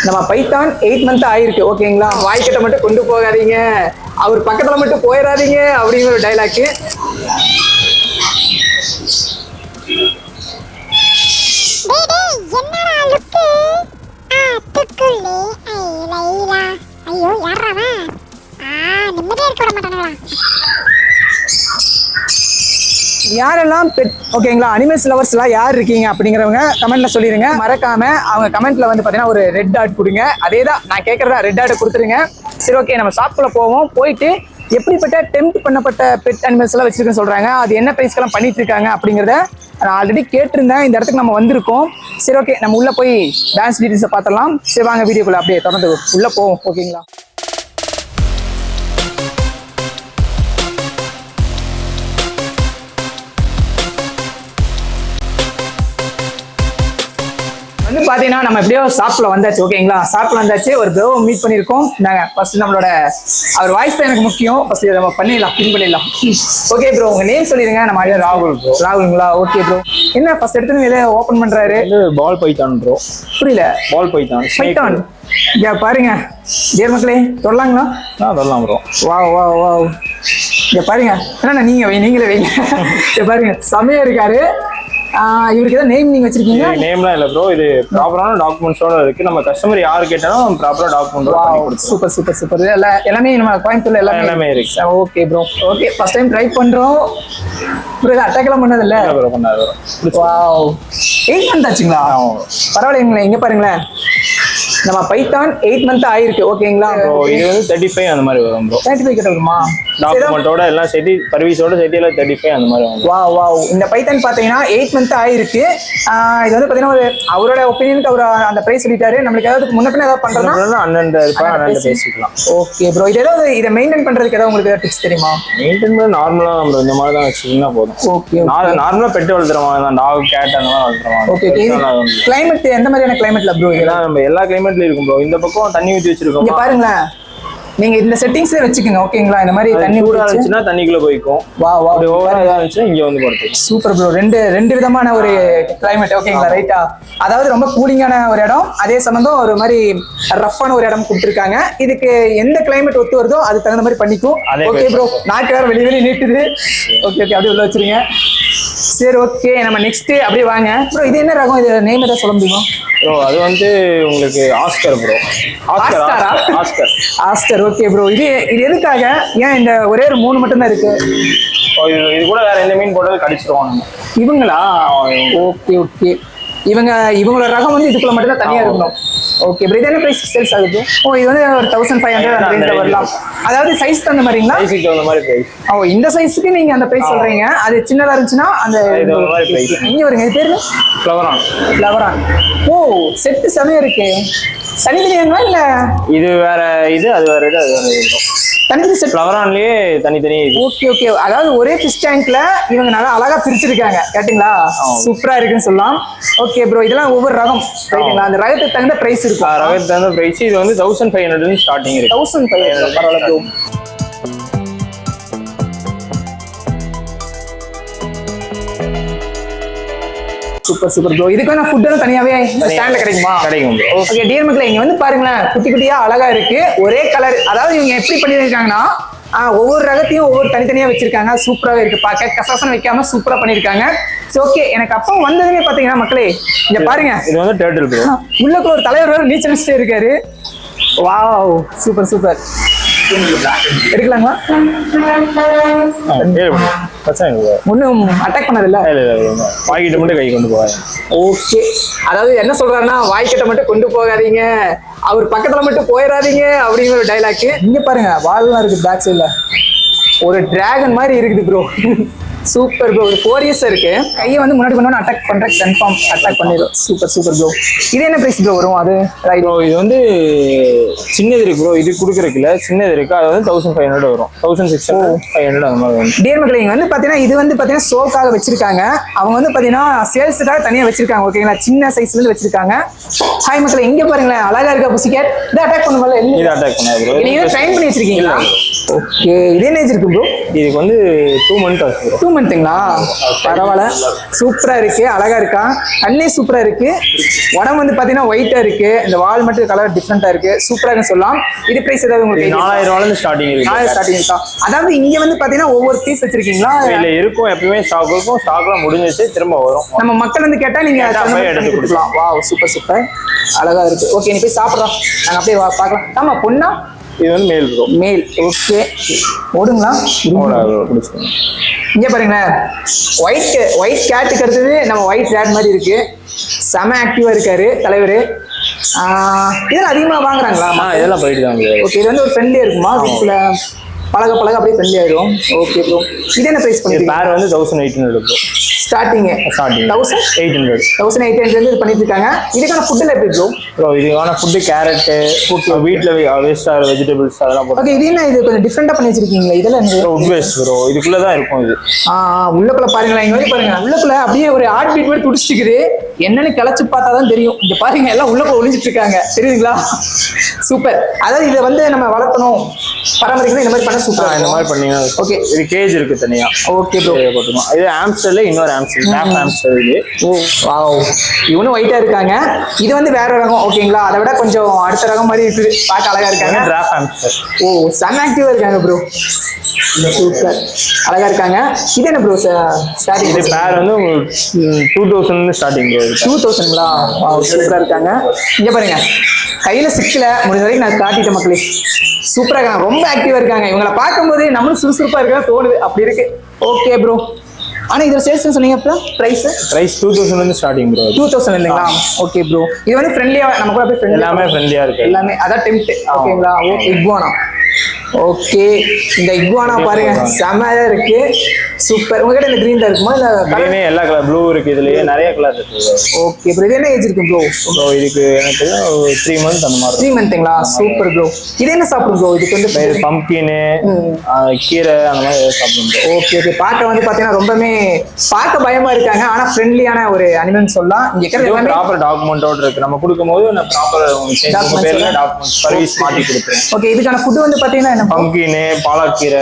நம்ம Python 8 month ஆயிருக்கு ஓகேங்களா. வாய்க்கிட்ட மட்டும் கொண்டு போகாதீங்க, அவர் பக்கத்துல மட்டும் போயிடாதீங்க அப்படிங்கிற ஒரு டைலாக்கு. யாரெல்லாம் பெட் ஓகேங்களா அனிமல்ஸ் லவர்ஸ்லாம் யார் இருக்கீங்க அப்படிங்கிறவங்க கமெண்ட்ல சொல்லிடுங்க. மறக்காம அவங்க கமெண்ட்ல வந்து பார்த்தீங்கன்னா ஒரு ரெட் டாட் கொடுங்க. அதே தான் நான் கேட்கறதா, ரெட் டாட் கொடுத்துருங்க. சரி ஓகே, நம்ம ஷாப்குள்ள போவோம். போயிட்டு எப்படிப்பட்ட டெம்ப்ட் பண்ணப்பட்ட பெட் அனிமல்ஸ் எல்லாம் வச்சிருக்கேன்னு சொல்றாங்க, அது என்ன பிரைஸ்க்கெல்லாம் பண்ணிட்டு இருக்காங்க அப்படிங்கிறத நான் ஆல்ரெடி கேட்டிருந்தேன். இந்த இடத்துக்கு நம்ம வந்திருக்கோம். சரி ஓகே, நம்ம உள்ள போய் டான்ஸ் டீட்டெயில்ஸை பார்த்துடலாம். சரி வாங்க வீடியோக்குள்ள அப்படியே தொடர்ந்து உள்ள போவோம் ஓகேங்களா. வந்து பாத்தீங்கன்னா நம்ம எப்படியோ ஷாப்ல வந்தாச்சு ஓகேங்களா. ஷாப்ல வந்தாச்சு, ஒரு ப்ரோ மீட் பண்ணிருக்கோம். நாங்க ஃபர்ஸ்ட் நம்மளோட அவர் வாய்ஸ் தான் எனக்கு முக்கியம். ஃபர்ஸ்ட் நம்ம பண்ணிடலாம், பின் பண்ணிடலாம். ஓகே ப்ரோ, உங்க நேம் சொல்லிடுங்க. நம்ம ராகுல் ப்ரோ. ராகுல்ங்களா? Okay bro. என்ன ஃபர்ஸ்ட் எடுத்து இதை ஓபன் பண்றாரு? Ball python bro. புரியல. Ball python. பைத்தான். இங்க பாருங்க டியர் மக்களே, தொடலாங்களா? தொடலாம் ப்ரோ. Wow wow wow. இங்க பாருங்க, என்ன நீங்களே வைங்க. இங்க பாருங்க, செமையா இருக்காரு. இவருக்கு ஏதாவது நேம் நீங்க வச்சிருக்கீங்க? நேம்லாம் இல்ல ப்ரோ, இது ப்ராப்பரான டாக்குமெண்ட்ஸோட இருக்கு. நம்ம கஸ்டமர் யாரு கேட்டாலும் ப்ராப்பரா டாக்குமெண்ட். Super super super. எல்லாமே நம்ம கோயம்புத்தூர்ல எல்லாமே இருக்கு. Okay bro. Okay, first time try பண்றோம். ப்ரோ இத அட்டாக்லாம் பண்ணது இல்ல ப்ரோ? பண்ணாரு. வாவ், 8 மந்த் ஆச்சுங்களா? பரவாயில்லைங்களே. இங்க பாருங்களேன், நம்ம பைத்தான் 8 மந்த் ஆயிருக்கு ஓகேங்களா. இது வந்து 35 அந்த மாதிரி வரும் ப்ரோ. 35 கிட்ட வருமா? டாக்குமெண்டோட எல்லாம் சேர்த்து சர்வீஸோட சேர்த்து எல்லாம் 35 அந்த மாதிரி வரும். Wow wow. இந்த பைத்தான் பாத்தீங்கன்னா 8 மந்த் ஆயிருக்கு. இது வந்து பாத்தீங்கன்னா ஒரு அவரோட ஒபினியனுக்கு அவர் அந்த பிரைஸ் சொல்லிட்டாரு. நம்மளுக்கு ஏதாவது முன்ன பின்ன ஏதாவது பண்றதுனா அண்ணன் பேசிக்கலாம். Okay bro. இது ஏதாவது இதை மெயின்டைன் பண்றதுக்கு ஏதாவது உங்களுக்கு டிப்ஸ் தெரியுமா? மெயின்டைன் பண்ண நார்மலா நம்ம இந்த மாதிரி தான் வச்சுக்கிட்டா போதும். ஓகே, நார்மலா பெட் வளர்த்துற மாதிரி தான், டாக் கேட் அந்த மாதிரி வளர்த்துற மாதிரி. ஓகே. கிளைமேட் எந்த மாதிரியான கிளைமேட்ல ப்ரோ? இதெல்லாம் நம்ம எல்லா கிளைமேட்லயும் இருக்கும் ப்ரோ. இந்த பக்கம் தண்ணி ஊத்தி வச்சிருக்கோம். இங்க பாருங்களேன், நீங்க இந்த செட்டிங்ஸ்ல வச்சுக்கோங்க ஓகேங்களா. இந்த மாதிரி தண்ணி ஊறா இருந்துச்சுன்னா தண்ணிக்குள்ள போய்க்கும். வா வா. அப்படி ஓவரா இதா இருந்துச்சுன்னா இங்க வந்து படுத்துக்கும். Super bro. ரெண்டு விதமான ஒரு கிளைமேட் ஓகேங்களா. ரைட்டா? அதாவது ரொம்ப கூலிங்கான ஒரு இடம், அதே சமயம் ஒரு மாதிரி ரஃப்பான ஒரு இடம் கொடுத்துருக்காங்க. இதுக்கு எந்த கிளைமேட் ஒத்து வருதோ அதுக்கு தகுந்த மாதிரி பண்ணிக்கும். Okay bro. நாக்கு வேற வெளியே நீட்டுது. ஓகே ஓகே, அப்படியே உள்ள வச்சிருங்க. சரி ஓகே, நம்ம நெக்ஸ்ட் அப்படியே வாங்க ப்ரோ. இது என்ன ரகம்? இது நேம் ஏதாவது சொல்ல முடியுமா ப்ரோ? அது வந்து உங்களுக்கு Oscar bro. Oscar. Oscar. Okay bro. இது எதுக்காக? ஏன் இந்த ஒரே ஒரு 3 மட்டும் தான் இருக்கு? இது கூட வேற எந்த மீன் போட்டாலும் கடிச்சிருவோம் இவங்களா? Okay okay. இவங்களோட ரகம் வந்து இதுக்குள்ள மட்டும் தான் தனியா இருக்கணும். Okay bro. இது என்ன பிரைஸ் சேல்ஸ் ஆகுது? இது வந்து ஒரு 1500 அந்த ரேஞ்சில வரலாம். அதாவது சைஸ் தகுந்த மாதிரிங்களா? சைஸ்க்கு தகுந்த மாதிரி பிரைஸ். இந்த சைஸ்க்கு நீங்க அந்த பிரைஸ் சொல்றீங்க. அது சின்னதா இருந்துச்சுன்னா அந்த மாதிரி பிரைஸ். இங்க வருங்க. இது பேரு ஃப்ளவரான். செட் செமையா இருக்கு. தனித்தனியாங்களா இல்ல இது வேற? அது வேற தனித்தனி செட் ஃப்ளவரான்லயே தனித்தனி. Okay okay. அதாவது ஒரே ஃபிஷ் டேங்க்ல இவங்க நல்லா அழகா பிரிச்சிருக்காங்க. கேட்டிங்களா? சூப்பரா இருக்குன்னு சொல்லலாம். Okay bro. இதெல்லாம் ஒவ்வொரு ரகம் ரைட்டுங்களா? அந்த ரகத்துக்கு தகுந்த பிரைஸ் இருக்கு. ரகத்துக்கு தகுந்த பிரைஸ். இது வந்து 1500 ஸ்டார்டிங் இருக்கு. 1500. பரவாயில்ல ப்ரோ. Super super bro. இதுக்கு நான் ஃபுட் எல்லாம் தனியாவே ஸ்டாண்ட்ல கிடைக்குமா? கிடைக்கும் ப்ரோ. ஓகே டியர் மக்களே, இங்க வந்து பாருங்களேன், குட்டி குட்டியா அழகா இருக்கு. ஒரே கலர். அதாவது இவங்க எப்படி பண்ணிருக்காங்கன்னா ஒவ்வொரு ரகத்தையும் ஒவ்வொரு தனித்தனியா வச்சிருக்காங்க. சூப்பராவே இருக்கு பார்க்க. கசாசனம் வைக்காம சூப்பரா பண்ணிருக்காங்க. ஓகே, எனக்கு அப்போ வந்ததுமே பாத்தீங்கன்னா மக்களே இங்க பாருங்க, இது வந்து டர்ட்டில் ப்ரோ. உள்ளக்குள்ள ஒரு தலைவர் வேற நீச்சல் அடிச்சுட்டே இருக்காரு. Wow, super super. எடுக்கலாங்களா? ஒன்னும் அட்டாக் பண்ணதில்ல. வாய்கிட்ட மட்டும் கை கொண்டு போவாங்க. ஓகே. அதாவது என்ன சொல்றாருன்னா, வாய்க்கிட்ட மட்டும் கொண்டு போகாதீங்க, அவர் பக்கத்துல மட்டும் போயிடாதீங்க அப்படிங்கிற ஒரு டைலாக். இங்க பாருங்க, வால்லாம் இருக்கு பேக் சைட்ல. ஒரு டிராகன் மாதிரி இருக்குது ப்ரோ. Super bro. ஒரு 4 இயர்ஸ் இருக்கு. கையை வந்து முன்னாடி பண்ணோன்னு அட்டாக் பண்ற கன்ஃபார்ம் அட்டாக் பண்ணிடும். Super super bro. இது என்ன பிரைஸ் ப்ரோ வரும்? அது ப்ரோ இது வந்து சின்னது இருக்கு ப்ரோ, இது கொடுக்குறதுல சின்னது இருக்கு, அது வந்து 1500 வரும், 1600 500 அந்த மாதிரி வரும். டியர் மக்களே, இங்க வந்து பாத்தீங்கன்னா இது வந்து பாத்தீங்கன்னா ஷோக்காக வச்சிருக்காங்க. அவங்க வந்து பாத்தீங்கன்னா சேல்ஸுக்காக தனியா வச்சிருக்காங்க. ஓகேங்களா, சின்ன சைஸ்ல இருந்து வச்சிருக்காங்க. ஹாய் மக்களே, இங்க பாருங்களேன், அழகா இருக்கா புசிகேட். இதை அட்டாக் பண்ணுவாங்க. இது அட்டாக் பண்ணாது ப்ரோ. நீங்க ட்ரைன் பண்ணி வச்சிருக்கீங்களா? ஓகே, இதே ஏஜ் இருக்கு ப்ரோ? இதுக்கு வந்து 2 மந்த் ஆச்சு ப்ரோ. 2 மந்த்துங்களா? பரவாயில்ல, சூப்பரா இருக்கு, அழகா இருக்கா, கண்ணே சூப்பரா இருக்கு. உடம்பு வந்து பாத்தீங்கன்னா ஒயிட்டா இருக்கு, இந்த வால் மட்டும் கலர் டிஃப்ரெண்டா இருக்கு, சூப்பரா சொல்லலாம். இது பிரைஸ் ஏதாவது உங்களுக்கு 4000 ரூபாயில ஸ்டார்டிங் இருக்கு. 4000 ஸ்டார்டிங் இருக்கா? அதாவது இங்க வந்து பாத்தீங்கன்னா ஒவ்வொரு பீஸ் வச்சிருக்கீங்களா? இல்ல இருக்கும், எப்பவுமே ஸ்டாக் இருக்கும், ஸ்டாக்லாம் முடிஞ்சிச்சு, திரும்ப வரும். நம்ம மக்கள் வந்து கேட்டா நீங்க எடுத்து கொடுக்கலாம். வாவ், சூப்பர் சூப்பர், அழகா இருக்கு. ஓகே, நீ போய் சாப்பிடுறோம், நாங்க அப்படியே பார்க்கலாம். ஆமா, பொண்ணா? இது வந்து மேல் ப்ரோ. மேல். ஓகே, ஓடுங்களா? பிடிச்சிக்கோங்க. இங்க பாருங்களேன், ஒயிட் கேட்டுக்கு அடுத்தது நம்ம ஒயிட் ரேட் மாதிரி இருக்கு. செம ஆக்டிவா இருக்காரு தலைவர். இதெல்லாம் அதிகமா வாங்குறாங்களா? இதெல்லாம் போயிட்டு தான். ஓகே, இது வந்து ஒரு ஃப்ரெண்ட்லியா இருக்குமா? வீட்டுல பழக அப்படியே ஃப்ரெண்ட்லி ஆயிடும். ஓகே ப்ரோ, இது என்ன பிரைஸ் பண்ணிருக்கீங்க? பேர் வந்து 1800 ப்ரோ. ஸ்டார்டிங் 1800 இது பண்ணிட்டு இருக்காங்க. இதுக்கான ஃபுட்ல எப்படி ப்ரோ? இதுக்கான ஃபுட் கேரட், வீட்ல வேஸ்டா வெஜிடபிள்ஸ் அதெல்லாம் போட்டு. ஓகே, இது என்ன, இது கொஞ்சம் டிஃபரெண்டா பண்ணி வச்சிருக்கீங்களா? இதெல்லாம் உட் வேஸ்ட் ப்ரோ, இதுக்குள்ள தான் இருக்கும் இது. உள்ளக்குள்ள பாருங்களேன், இங்க வந்து பாருங்க, உள்ளக்குள்ள அப்படியே ஒரு ஹார்ட் பீட் மாதிரி துடிச்சிக்குது. என்னன்னு கிளச்சு பார்த்தா தான் தெரியும். இங்க பாருங்க, எல்லாம் உள்ளக்குள்ள ஒளிஞ்சிட்டு இருக்காங்க, தெரியுதுங்களா? சூப்பர். அதாவது இதை வந்து நம்ம வளர்த்தணும், பராமரிக்கணும், இந்த மாதிரி பண்ண சூப்பர். இந்த மாதிரி பண்ணீங்க. ஓகே, இது கேஜ் இருக்கு தனியா. ஓகே ப்ரோ, போட்டுக்கலாம். இது ஆம்ஸ்டர்ல இன்னொரு ஆம்ஸ்டர் இது. ஓ வாவ், இவனும் ஒயிட்டா இருக்காங்க. இது வந்து வேற ரகம். ஓகேங்களா, அதை விட கொஞ்சம் அடுத்த ரகம் மாதிரி இருக்குது, பார்க்க அழகா இருக்காங்க. டிராஃப்ட் ஆம்ஸ்டர். ஓ, செம ஆக்டிவா இருக்காங்க ப்ரோ, சூப்பர், அழகா இருக்காங்க. இது என்ன ப்ரோ ஸ்டார்டிங்? இது பேர் வந்து 2000 ஸ்டார்டிங் ப்ரோ. 2000ங்களா? சூப்பரா இருக்காங்க. இங்க பாருங்க, கையில சிக்கல, முடிஞ்ச வரைக்கும் நான் காட்டிட்டேன் மக்களே. சூப்பரா இருக்காங்க, ரொம்ப ஆக்டிவா இருக்காங்க. இவங்களை பார்க்கும்போது நம்மளும் சுறுசுறுப்பா இருக்கா தோணுது, அப்படி இருக்கு. ஓகே ப்ரோ, ஆனா இதோட சேல்ஸ் சொன்னீங்க அப்புறம் பிரைஸ் 2000 ஸ்டார்டிங் ப்ரோ. 2000 இல்லைங்களா? ஓகே ப்ரோ, இது வந்து ஃப்ரெண்ட்லியா, நம்ம கூட அப்படியே எல்லாமே ஃப்ரெண்ட்லியா இருக்கு, எல்லாமே. அதான் டெம்ப்ட். ஓகேங்களா? Okay, iguana. ஓகே, இந்த இக்வானா பாருங்க, செமையா இருக்கு, சூப்பர். உங்ககிட்ட இந்த கிரீன் இருக்குமா? இல்ல கிரீனே எல்லா கலர், ப்ளூ இருக்கு, இதுலயே நிறைய கலர் இருக்கு. ஓகே ப்ரோ, இது என்ன ஏஜ் இருக்கு ப்ரோ? இதுக்கு எனக்கு 3 மந்த் அந்த மாதிரி. 3 மந்த்ங்களா? Super bro. இது என்ன சாப்பிடும் ப்ரோ? இதுக்கு வந்து பம்ப்கின், கீரை அந்த மாதிரி சாப்பிடும். ஓகே ஓகே, பார்க்க வந்து பாத்தீங்கன்னா ரொம்பவே பார்க்க பயமா இருக்காங்க, ஆனா ஃப்ரெண்ட்லியான ஒரு அனிமல்னு சொல்லலாம். இங்க இருக்கிறது எல்லாமே ப்ராப்பர் டாக்குமெண்டோட இருக்கு. நம்ம கொடுக்கும்போது நான் ப்ராப்பர் பேர்ல டாக்குமெண்ட் சர்வீஸ் மாட்டி கொடுப்பேன். ஓகே, இதுக்கான ஃபுட் வந்து பாத்தீங்கன்னா பம்ப்கின், பாலக்கீரை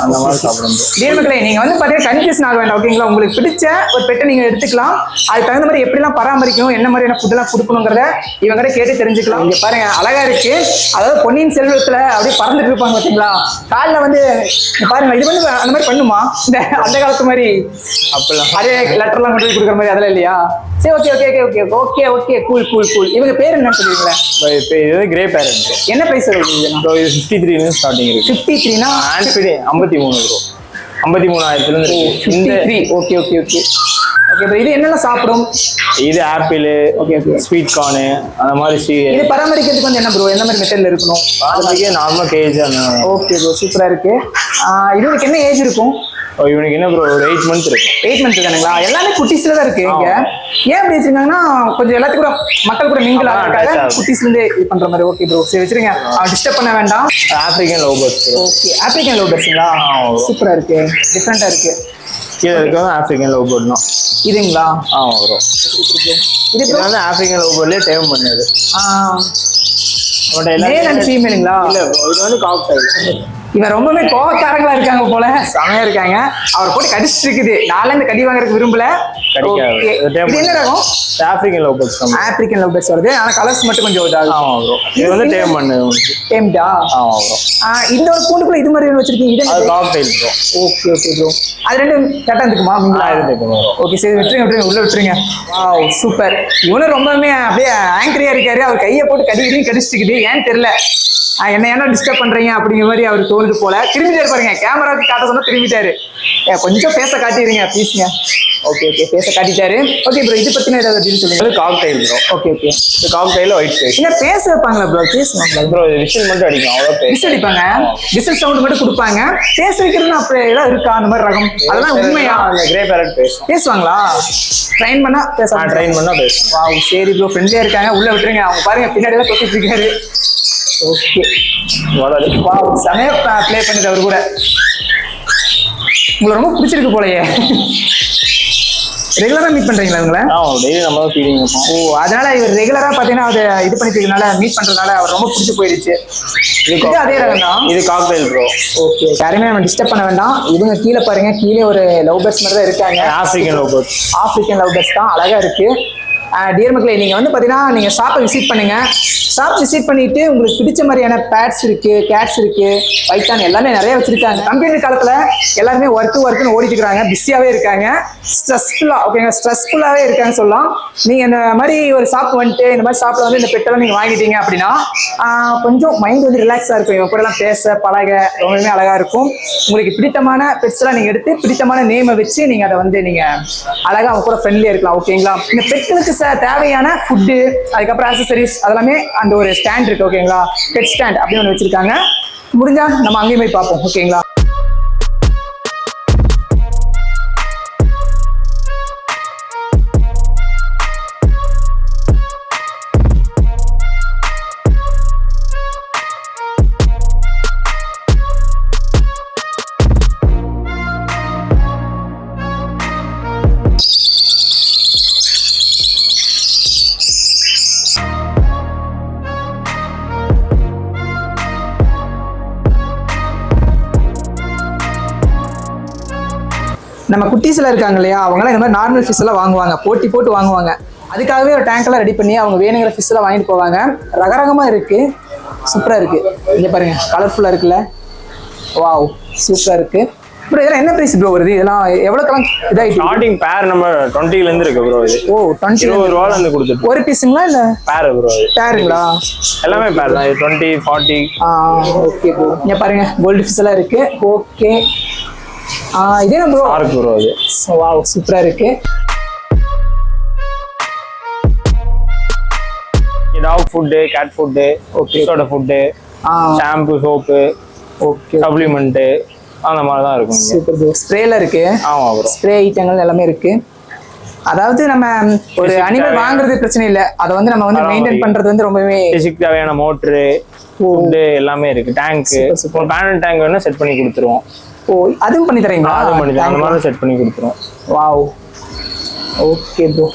அந்த மாதிரி சாப்பிடும். மக்களே, நீங்க வந்து பாத்தீங்கன்னா கன்ஃபியூஷன் ஆக வேண்டாம். ஓகேங்களா, உங்களுக்கு பிடிச்ச ஒரு பெட்டை நீங்க எடுத்துக்கலாம். அதுக்கு தகுந்த மாதிரி எப்படிலாம் பராமரிக்கணும், என்ன மாதிரியான ஃபுட் எல்லாம் கொடுக்கணுங்கிறத இவங்க கேட்டு தெரிஞ்சுக்கலாம். இங்க பாருங்க, அழகா இருக்கு. அதாவது பொன்னியின் செல்வத்துல அப்படியே பறந்துட்டு இருப்பாங்க பாத்தீங்களா, காலில் வந்து பாருங்க. இது வந்து அந்த மாதிரி பண்ணுமா, இந்த அந்த காலத்து மாதிரி அப்பெல்லாம் அதே லெட்டர்லாம் கொண்டு போய் கொடுக்குற மாதிரி அதெல்லாம் இல்லையா? சரி, okay okay okay okay okay okay cool cool cool. இவங்க பேர் என்னன்னு சொல்லுவீங்களா? இது கிரே பேரண்ட். என்ன பிரைஸ் வருது? இது 53 ஸ்டார்டிங் இருக்கு. 53னா 53 ப்ரோ. 53,000 இருந்து 53. Okay okay okay okay bro. இது என்னெல்லாம் சாப்பிடும்? இது apple, okay okay, sweet corn அந்த மாதிரி. இது பராமரிக்கிறதுக்கு வந்து என்ன ப்ரோ, என்ன மாதிரி மெத்தட்ல இருக்கணும்? அதுக்கு நார்மல் கேஜ். ஓகே ப்ரோ, சூப்பரா இருக்கு. இதுக்கு என்ன ஏஜ் இருக்கும்? இவனுக்கு என்ன ப்ரோ, ஒரு 8 மந்த் இருக்கு. 8 மந்த் தானுங்களா? எல்லாமே குட்டிஸ்ல தான் இருக்கு இங்க. ஏன் அப்படி வச்சிருக்காங்கன்னா, கொஞ்சம் எல்லாத்துக்கும் கூட மக்கள் கூட மிங்கிள் ஆகிறதுக்காக குட்டிஸ்ல இருந்தே இது பண்ற மாதிரி. ஓகே ப்ரோ, சரி வச்சிருங்க, டிஸ்டர்ப் பண்ண வேண்டாம். African love birds. Okay, African love பேர்ட்ஸ்ங்களா? சூப்பரா இருக்கு, டிஃபரெண்டா இருக்கு. இது இருக்கு ஆப்பிரிக்கன் லவ் பேர்ட் தான். இதுங்களா? ப்ரோ, இது வந்து ஆப்பிரிக்கன் லவ் பேர்ட்லயே டேம் பண்ணது. Male and ஃபீமேலுங்களா? இல்ல ப்ரோ, இது வந்து காக்டைல். இவன் ரொம்பவே கோவக்காரங்களா இருக்காங்க போல, செமையா இருக்காங்க. அவர் போட்டு கடிச்சிட்டு இருக்குது. நாள இந்த கடி வாங்குறதுக்கு விரும்பல. இது என்ன ரகம்? African love birds. African love birds வருது, ஆனா கலர்ஸ் மட்டும் கொஞ்சம் ப்ரோ. இது வந்து டேம் பண்ணது. டேம்டா? ப்ரோ. இந்த ஒரு கூண்டுக்குள்ள இது மாதிரி வச்சிருக்கீங்க, இது அது cocktail bro. Okay okay bro. அது ரெண்டு கரெக்டா இருக்குமா? ஓகே, சரி விட்டுருங்க உள்ள விட்டுருங்க. Wow, super. இவனும் ரொம்பவே அப்படியே ஆங்கரியா இருக்காரு. அவர் கையை போட்டு கடிச்சிட்டு ஏன்னு தெரியல. என்ன ஏன்னா டிஸ்டர்ப் பண்றீங்க அப்படிங்கிற மாதிரி அவர் தோணுது போல. திரும்பிட்டாரு பாருங்க, கேமராவுக்கு காட்ட சொன்னா திரும்பிட்டாரு. கொஞ்சம் பேச காட்டிடுங்க ப்ளீஸ்ங்க. ஓகே ஓகே, பேச காட்டிட்டாரு. ஓகே ப்ரோ, இது பத்தின ஏதாவது டீல் சொல்லுங்க. Cocktail bro. ஓகே ஓகே, இது காக்டைல் ஒயிட் ஃபேஸ். என்ன பேச வைப்பாங்களா ப்ரோ? பேசுவாங்களா ப்ரோ? விசில் மட்டும் அடிக்கும், அவ்வளோ. விசில் அடிப்பாங்க, விசில் சவுண்ட் மட்டும் கொடுப்பாங்க. பேச வைக்கிறதுன்னு அப்படி ஏதாவது இருக்கா அந்த மாதிரி ரகம்? அதெல்லாம் உண்மையா? அந்த கிரே பேரட் பேசுவாங்களா? ட்ரைன் பண்ணா பேசுவாங்க. ட்ரைன் பண்ணா பேசுவாங்க. வாவ், சரி ப்ரோ, ஃப்ரெண்ட்லியா இருக்காங்க. உள்ள விட்டுருங்க. அவங்க பாருங்க பின்னாடி எல்லாம் தொட்டிட்டு இருக்காரு. ஓகே. வளரு. வாவ், செமையா ப்ளே பண்ணுது அவர் கூட. உங்களுக்கு ரொம்ப பிடிச்சிருக்கு போலயே. ரெகுலரா மீட் பண்றீங்களா இவங்கள? டெய்லி நம்ம தான் ஃபீடிங் வைப்போம். ஓ, அதனால இவர் ரெகுலரா பாத்தீங்கன்னா அது இது பண்ணிக்கிறதுனால மீட் பண்றதுனால அவர் ரொம்ப பிடிச்சி போயிடுச்சு. இது அதே ரகம் தான். இது காக்டெயில் ப்ரோ. ஓகே, யாருமே நம்ம டிஸ்டர்ப் பண்ண வேண்டாம். இவங்க கீழே பாருங்க, கீழே ஒரு லவ் பேர்ட்ஸ் மாதிரி தான் இருக்காங்க. African love birds. African love birds தான், அழகா இருக்கு. டியர் மக்களே, நீங்க வந்து பாத்தீங்கன்னா நீங்க ஷாப்பை விசிட் பண்ணுங்க. ஷாப் விசிட் பண்ணிட்டு உங்களுக்கு பிடிச்ச மாதிரியான பேட்ஸ் இருக்கு, கேட்ஸ் இருக்கு, பைத்தான் எல்லாமே நிறைய வச்சிருக்காங்க. கம்பெனி காலத்துல எல்லாருமே ஒர்க்குன்னு ஓடிட்டு இருக்காங்க, பிஸியாவே இருக்காங்க, ஸ்ட்ரெஸ்ஃபுல்லா. ஓகேங்க, ஸ்ட்ரெஸ்ஃபுல்லாவே இருக்காங்கன்னு சொல்லலாம். நீங்க இந்த மாதிரி ஒரு ஷாப் வந்துட்டு இந்த மாதிரி ஷாப்ல வந்து இந்த பெட்டெல்லாம் நீங்க வாங்கிட்டீங்க அப்படின்னா கொஞ்சம் மைண்ட் வந்து ரிலாக்ஸா இருக்கும். இவங்க கூட எல்லாம் பேச பழக ரொம்பவே அழகா இருக்கும். உங்களுக்கு பிடித்தமான பெட்ஸ் எல்லாம் நீங்க எடுத்து பிடித்தமான நேமை வச்சு நீங்க அதை வந்து நீங்க அழகா அவங்க கூட ஃப்ரெண்ட்லியா இருக்கலாம். ஓகேங்களா? இந்த பெட்களுக்கு தேவையான ஃபுட்டு, அதுக்கப்புறம் ஆக்சசரிஸ் அதெல்லாமே அந்த ஒரு ஸ்டாண்ட் இருக்கு. ஓகேங்களா? பெட் ஸ்டாண்ட் அப்படின்னு ஒன்று வச்சிருக்காங்க. முடிஞ்சா நம்ம அங்கேயும் போய் பார்ப்போம். ஓகேங்களா? நம்ம குட்டீஸ்ல இருக்காங்க இல்லையா, அவங்களாம் இந்த மாதிரி நார்மல் ஃபிஷ் எல்லாம் வாங்குவாங்க, போட்டி போட்டு வாங்குவாங்க. அதுக்காகவே ஒரு டேங்க் எல்லாம் ரெடி பண்ணி அவங்க வேணுங்கிற ஃபிஷ் எல்லாம் வாங்கிட்டு போவாங்க. ரகரகமா இருக்கு, சூப்பரா இருக்கு. இங்க பாருங்க, கலர்ஃபுல்லா இருக்குல்ல. வாவ், சூப்பரா இருக்கு. ப்ரோ, இதெல்லாம் என்ன பிரைஸ் ப்ரோ வருது? இதெல்லாம் எவ்வளவுக்கெல்லாம் இதாயிட்டு? ஸ்டார்டிங் பேர் நம்ம 20 ல இருந்து இருக்கு ப்ரோ. இது ஓ, 20 ரூபாயில இருந்து கொடுத்துட்டு. ஒரு பீஸுங்களா இல்ல பேர் ப்ரோ? பேருங்களா? எல்லாமே பேர் தான். 20, 40. ஓகே ப்ரோ, இங்க பாருங்க கோல்டு ஃபிஷ் எல்லாம் இருக்கு. ஓகே, இதே ப்ரோ ஆர்க் ப்ரோ. அது வாவ், சூப்பரா இருக்கு. டாக் ஃபுட், கேட் ஃபுட், ஃபிஷோட food, shampoo, soap, okay, supplement அந்த மாதிரி தான் இருக்கும். Super bro. ஸ்ப்ரேல இருக்கு. ஆமா ப்ரோ, ஸ்ப்ரே ஐட்டங்கள் எல்லாமே இருக்கு. அதாவது நம்ம ஒரு அனிமல் வாங்குறது பிரச்சனை இல்ல, அதை வந்து நம்ம வந்து மெயின்டைன் பண்றது வந்து ரொம்பவே. ஃபிஷிக்கு தேவையான மோட்டரு, ஃபுட் எல்லாமே இருக்கு. டேங்க், பேனல் டேங்க் வேணா செட் பண்ணி கொடுத்துருவோம். ஓ, அதுவும் பண்ணி தரீங்களா? அதுவும் பண்ணி தரோம், அந்த மாதிரி செட் பண்ணி கொடுத்துருவோம். Wow, okay bro.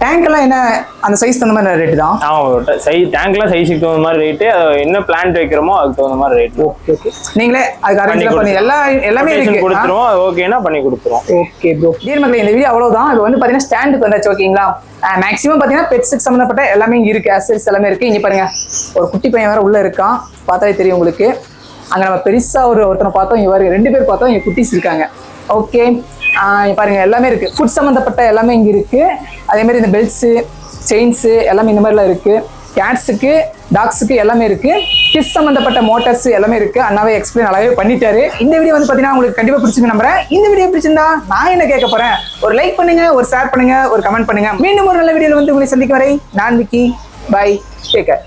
டேங்க் எல்லாம் என்ன அந்த சைஸ் தகுந்த மாதிரி ரேட் தான்? டேங்க்லாம் சைஸுக்கு தகுந்த மாதிரி ரேட்டு, என்ன பிளான்ட் வைக்கிறோமோ அதுக்கு தகுந்த மாதிரி ரேட். ஓகே ஓகே, நீங்களே அதுக்கு அரேஞ்ச் பண்ணி எல்லாமே இருக்கு. கொடுத்துருவோம், அது ஓகேனா பண்ணி கொடுத்துருவோம். Okay bro. டியர் மக்களே, இந்த வீடியோ அவ்வளவுதான். இது வந்து பாத்தீங்கன்னா ஸ்டாண்டுக்கு வந்தாச்சு. ஓகேங்களா? மேக்ஸிமம் பாத்தீங்கன்னா பெட்ஸுக்கு சம்மந்தப்பட்ட எல்லாமே இங்க இருக்கு, அசரிஸ் எல்லாமே இருக்கு. இங்க பாருங்க, ஒரு குட்டி பையன் வேற உள்ள இருக்கான், பார்த்தாலே தெரியும் உங்களுக்கு. அங்க நம்ம பெருசா ஒருத்தனை பார்த்தோம், இங்க பாருங்க 2 பேர் பார்த்தோம், இங்க குட்டிஸ் இருக்காங்க. ஓகே, பாருங்க எல்லாமே இருக்கு, ஃபுட் சம்மந்தப்பட்ட எல்லாமே இங்க இருக்கு. அதே மாதிரி இந்த பெல்ட்ஸு, செயின்ஸு எல்லாமே இந்த மாதிரிலாம் இருக்கு. கேட்ஸுக்கு, டாக்ஸுக்கு எல்லாமே இருக்கு. ஃபிஷ் சம்மந்தப்பட்ட மோட்டர்ஸ் எல்லாமே இருக்கு. அண்ணாவே எக்ஸ்பிளைன் நல்லாவே பண்ணிட்டாரு. இந்த வீடியோ வந்து பாத்தீங்கன்னா உங்களுக்கு கண்டிப்பா பிடிச்சிருக்கு நம்புறேன். இந்த வீடியோ பிடிச்சிருந்தா நான் என்ன கேட்க போறேன், ஒரு லைக் பண்ணுங்க, ஒரு ஷேர் பண்ணுங்க, ஒரு கமெண்ட் பண்ணுங்க. மீண்டும் ஒரு நல்ல வீடியோல வந்து உங்களை சந்திக்கும் வரை நான் விக்கி. By, take care.